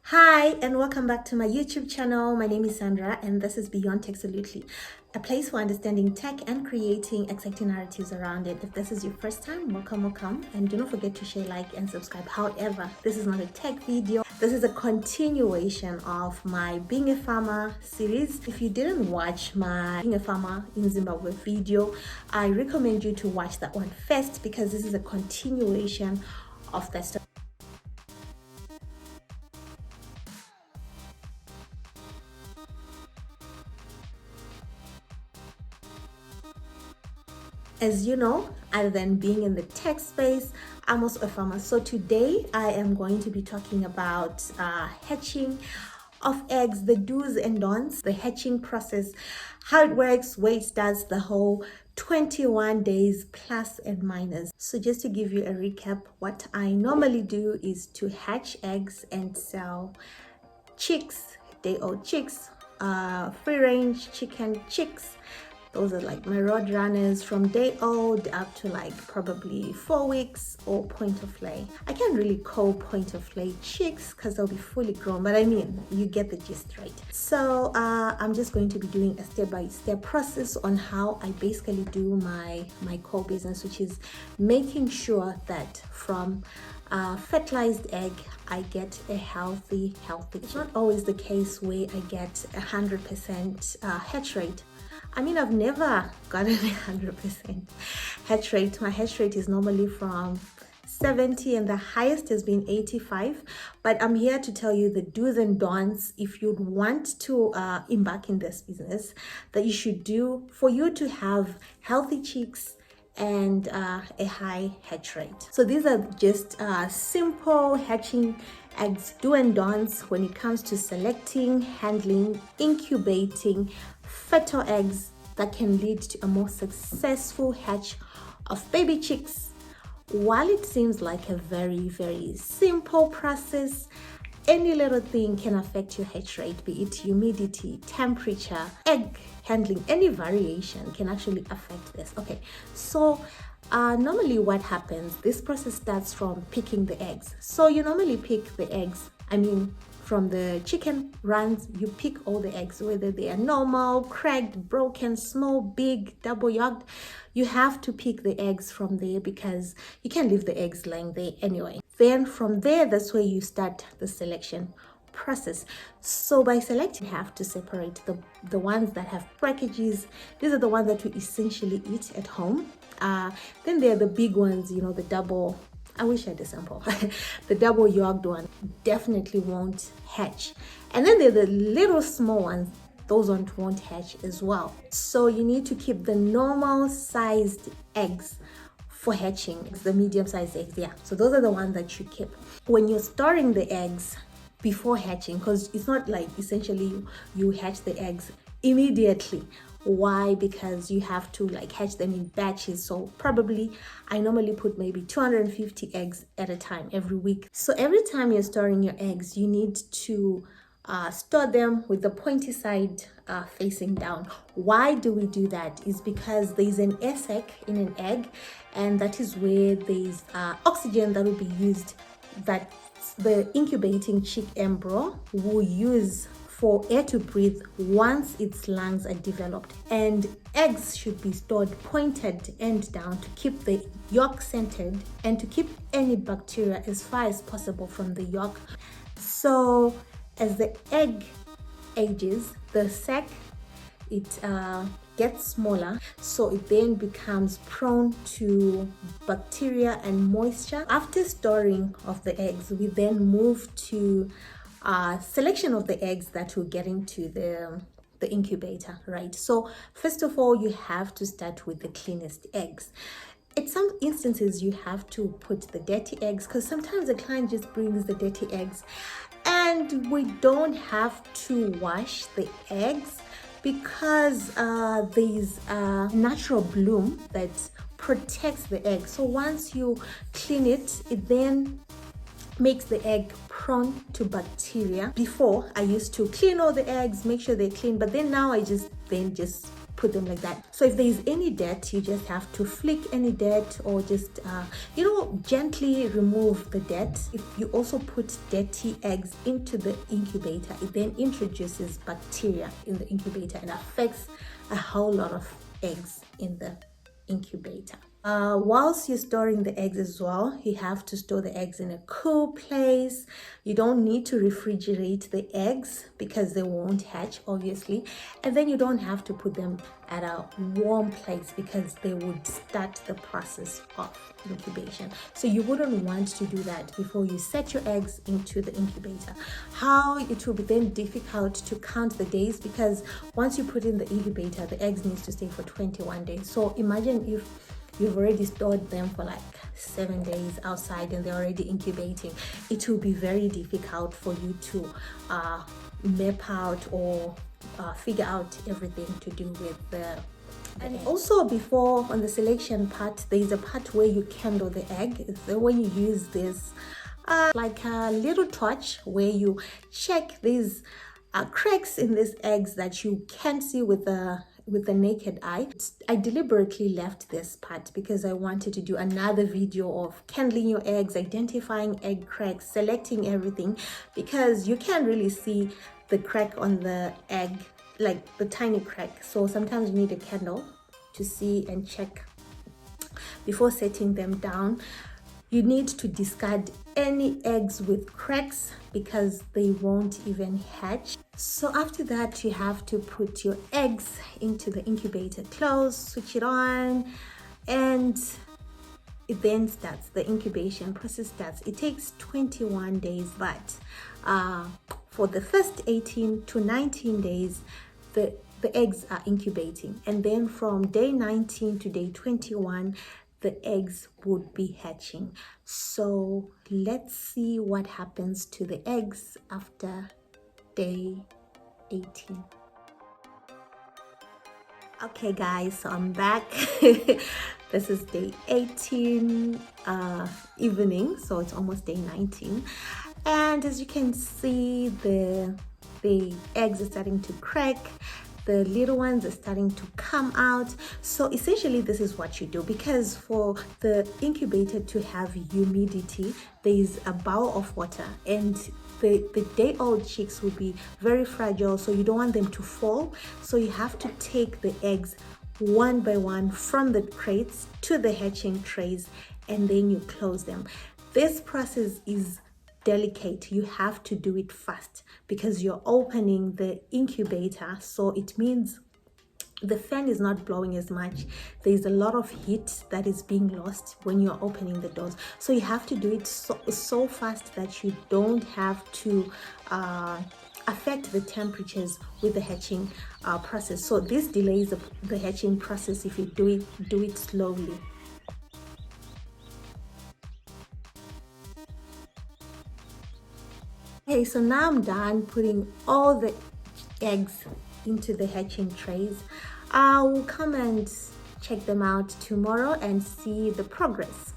Hi and welcome back to my YouTube channel. My name is Sandra and this is Beyond Tech Absolutely, a place for understanding tech and creating exciting narratives around it. If this is your first time, welcome, and do not forget to share, like, and subscribe. However, this is not a tech video. This is a continuation of my Being a Farmer series. If you didn't watch my Being a Farmer in Zimbabwe video, I recommend you to watch that one first because this is a continuation of that story. As you know, other than being in the tech space, I'm also a farmer. So today I am going to be talking about hatching of eggs, the do's and don'ts, the hatching process, how it works, where it starts, the whole 21 days plus and minus. So just to give you a recap, what I normally do is to hatch eggs and sell chicks, day-old chicks, free-range chicken chicks. Those are like my Roadrunners from day old up to like probably 4 weeks or point of lay. I can't really call point of lay chicks because they'll be fully grown, but I mean, you get the gist, right? So I'm just going to be doing a step-by-step process on how I basically do my core business, which is making sure that from fertilized egg I get a healthy. It's not always the case where I get 100% hatch rate. I mean, I've never gotten 100% hatch rate. My hatch rate is normally from 70 and the highest has been 85. But I'm here to tell you the do's and don'ts if you'd want to embark in this business that you should do for you to have healthy chicks and a high hatch rate. So these are just simple hatching eggs do and don'ts when it comes to selecting, handling, incubating fertile eggs that can lead to a more successful hatch of baby chicks. While it seems like a very, very simple process, any little thing can affect your hatch rate, be it humidity, temperature, egg handling, any variation can actually affect this. Okay, so normally what happens, this process starts from picking the eggs. So you normally pick the eggs, from the chicken runs, you pick all the eggs, whether they are normal, cracked, broken, small, big, double yolked. You have to pick the eggs from there because you can't leave the eggs lying there anyway. Then from there, that's where you start the selection process. So by selecting, you have to separate the ones that have brackages. These are the ones that we essentially eat at home. Then there are the big ones, the double. I wish I had a sample. The double yolked one definitely won't hatch. And then there are the little small ones. Those ones won't hatch as well. So you need to keep the normal sized eggs for hatching, the medium sized eggs. Yeah. So those are the ones that you keep. When you're storing the eggs before hatching, because it's not like essentially you hatch the eggs immediately. Why? Because you have to hatch them in batches. So probably I normally put maybe 250 eggs at a time every week. So every time you're storing your eggs, you need to store them with the pointy side facing down. Why do we do that? Is because there's an air sac in an egg, and that is where there's oxygen that will be used, that the incubating chick embryo will use for air to breathe once its lungs are developed. And eggs should be stored pointed end down to keep the yolk centered and to keep any bacteria as far as possible from the yolk. So as the egg ages, the sac, it gets smaller, so it then becomes prone to bacteria and moisture. After storing of the eggs, we then move to selection of the eggs that will get into the incubator, right? So first of all, you have to start with the cleanest eggs. In some instances, you have to put the dirty eggs because sometimes the client just brings the dirty eggs, and we don't have to wash the eggs because there's a natural bloom that protects the egg. So once you clean it, it then makes the egg prone to bacteria. Before, I used to clean all the eggs, make sure they're clean, but then now I just put them like that. So if there is any dirt, you just have to flick any dirt, or just gently remove the dirt. If you also put dirty eggs into the incubator, it then introduces bacteria in the incubator and affects a whole lot of eggs in the incubator. Whilst you're storing the eggs as well, you have to store the eggs in a cool place. You don't need to refrigerate the eggs because they won't hatch, obviously. And then you don't have to put them at a warm place because they would start the process of incubation. So you wouldn't want to do that before you set your eggs into the incubator. How it will be then difficult to count the days, because once you put in the incubator, the eggs needs to stay for 21 days. So imagine if you've already stored them for like 7 days outside and they're already incubating. It will be very difficult for you to map out or figure out everything to do with the and egg. Also, before, on the selection part, there is a part where you candle the egg. So when you use this like a little torch, where you check these cracks in these eggs that you can't see with the naked eye. I deliberately left this part because I wanted to do another video of candling your eggs, identifying egg cracks, selecting everything, because you can't really see the crack on the egg, like the tiny crack. So sometimes you need a candle to see and check before setting them down. You need to discard any eggs with cracks because they won't even hatch. So after that, you have to put your eggs into the incubator, close, switch it on, and it then starts. The incubation process starts. It takes 21 days, but for the first 18 to 19 days, the eggs are incubating. And then from day 19 to day 21, the eggs would be hatching. So let's see what happens to the eggs after day 18. Okay guys, so I'm back. This is day 18 evening, so it's almost day 19. And as you can see, the eggs are starting to crack. The little ones are starting to come out. So essentially this is what you do, because for the incubator to have humidity, there is a bowl of water, and the day-old chicks will be very fragile, so you don't want them to fall. So you have to take the eggs one by one from the crates to the hatching trays, and then you close them. This process is delicate. You have to do it fast because you're opening the incubator, so it means the fan is not blowing as much. There's a lot of heat that is being lost when you're opening the doors, so you have to do it so fast that you don't have to affect the temperatures with the hatching process. So this delays the hatching process if you do it slowly. Okay, so now I'm done putting all the eggs into the hatching trays. I will come and check them out tomorrow and see the progress.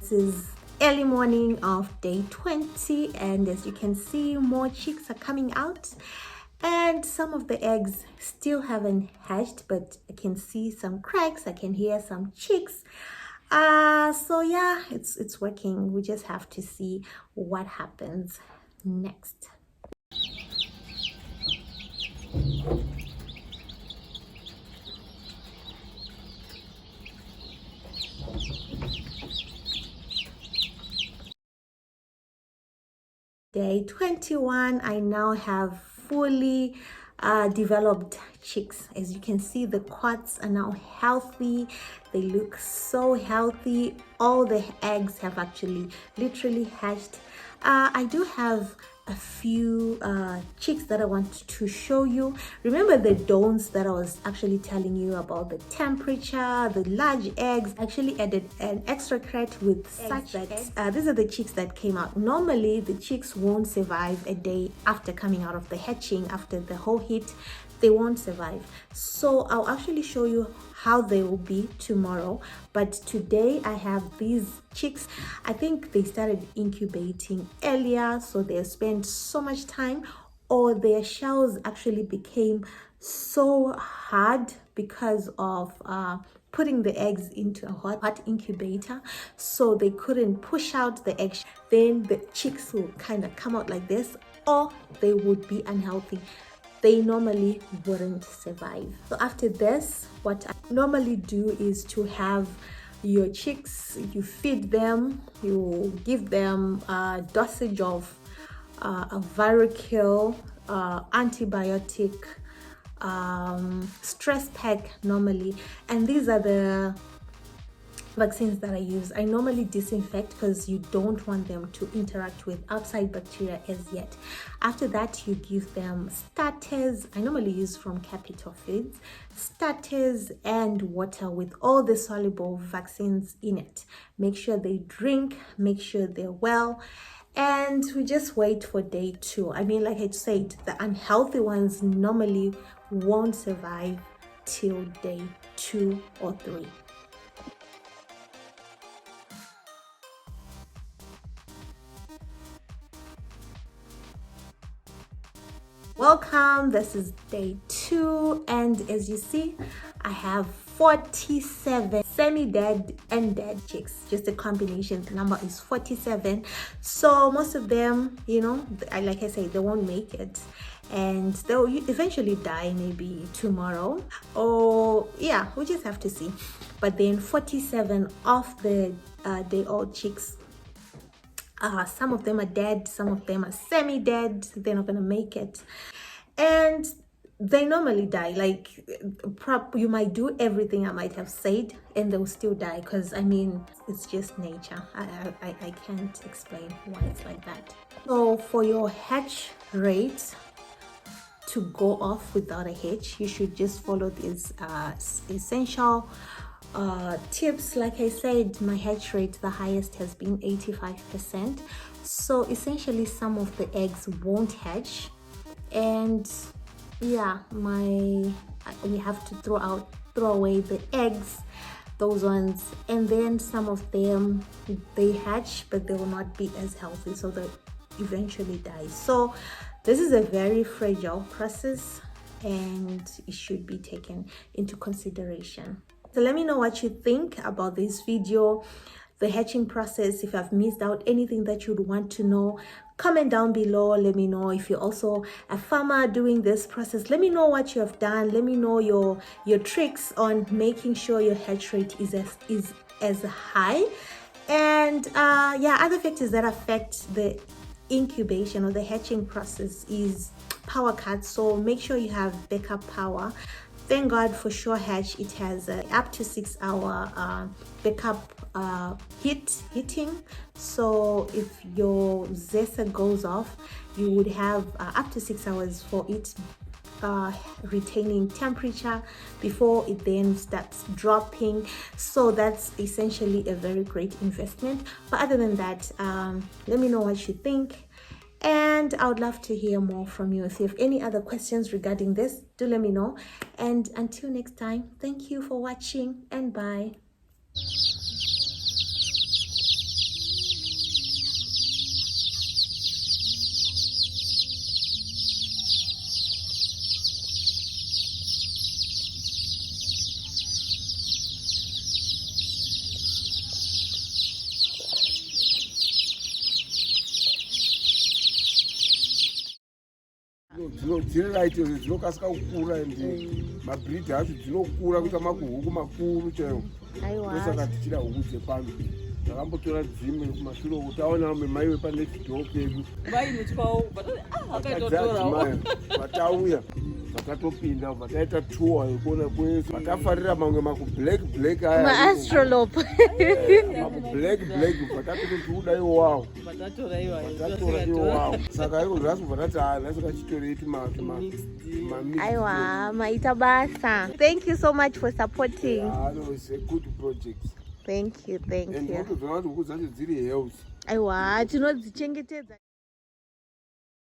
This is early morning of day 20, and as you can see, more chicks are coming out, and some of the eggs still haven't hatched, but I can see some cracks. I can hear some chicks. So yeah, it's working. We just have to see what happens next. Day 21, I now have fully developed chicks. As you can see, the quads are now healthy. They look so healthy. All the eggs have actually literally hatched. I do have a few chicks that I want to show you. Remember the don'ts that I was actually telling you about, the temperature, the large eggs? I actually added an extra crate with such that these are the chicks that came out. Normally the chicks won't survive a day after coming out of the hatching. After the whole heat, they won't survive. So I'll actually show you how they will be tomorrow, but today I have these chicks. I think they started incubating earlier, so they spent so much time or their shells actually became so hard because of putting the eggs into a hot incubator, so they couldn't push out the eggs. Then the chicks will kind of come out like this, or they would be unhealthy. They normally wouldn't survive. So after this, what I normally do is to have your chicks, you feed them, you give them a dosage of a viral kill, antibiotic, stress pack normally, and these are the vaccines that I use. I normally disinfect because you don't want them to interact with outside bacteria as yet. After that, you give them starters. I normally use from Capital Feeds, starters and water with all the soluble vaccines in it. Make sure they drink, make sure they're well, and we just wait for day 2. I mean, like I said, the unhealthy ones normally won't survive till day 2 or 3. Welcome, this is day 2, and as you see, I have 47 semi-dead and dead chicks. Just a combination, the number is 47. So most of them, you know, like I say, they won't make it, and they'll eventually die maybe tomorrow, or yeah, we just have to see. But then 47 of the day-old chicks, some of them are dead, some of them are semi-dead, they're not gonna make it, and they normally die. Like, you might do everything I might have said and they'll still die, because I mean, it's just nature. I can't explain why it's like that. So for your hatch rate to go off without a hitch, you should just follow these essential tips. Like I said, my hatch rate, the highest has been 85%. So essentially some of the eggs won't hatch, and yeah, we have to throw away the eggs, those ones, and then some of them, they hatch but they will not be as healthy, so they eventually die. So this is a very fragile process and it should be taken into consideration. So let me know what you think about this video, the hatching process. If I've missed out anything that you'd want to know, comment down below. Let me know. If you're also a farmer doing this process, let me know what you have done. Let me know your tricks on making sure your hatch rate is as high. And yeah, other factors that affect the incubation or the hatching process is power cuts, so make sure you have backup power. Thank God for Sure Hatch, it has up to 6 hour backup heating. So if your zester goes off, you would have up to 6 hours for it retaining temperature before it then starts dropping. So that's essentially a very great investment. But other than that, let me know what you think, and I would love to hear more from you. If you have any other questions regarding this, do let me know. And until next time, thank you for watching, and bye. Dzinolaite dzinokasika kukura ende mabreed acho dzinokura kuita makuhuku makuru chaiwo. Ndosaka tichida huku dzepano. Ndakambotora dzimwe kumashure uko taona mai panext door pedu. Vainitwawo akatotorawo. Vatauya vakatopinda vakaita tour yekuona kwese. Vakafarira mamwe black aya. Maastrolope. Black vakapinda kuda iwawo. Vatatora iwawo. Saka iko zvasi vatati nhasi kachitoreti Aiwa, maita basa. Thank you so much for supporting. Yeah, no, it's a good project. Thank you. And huku dzacho dziri health. Aiwa, tinodzichengetedza.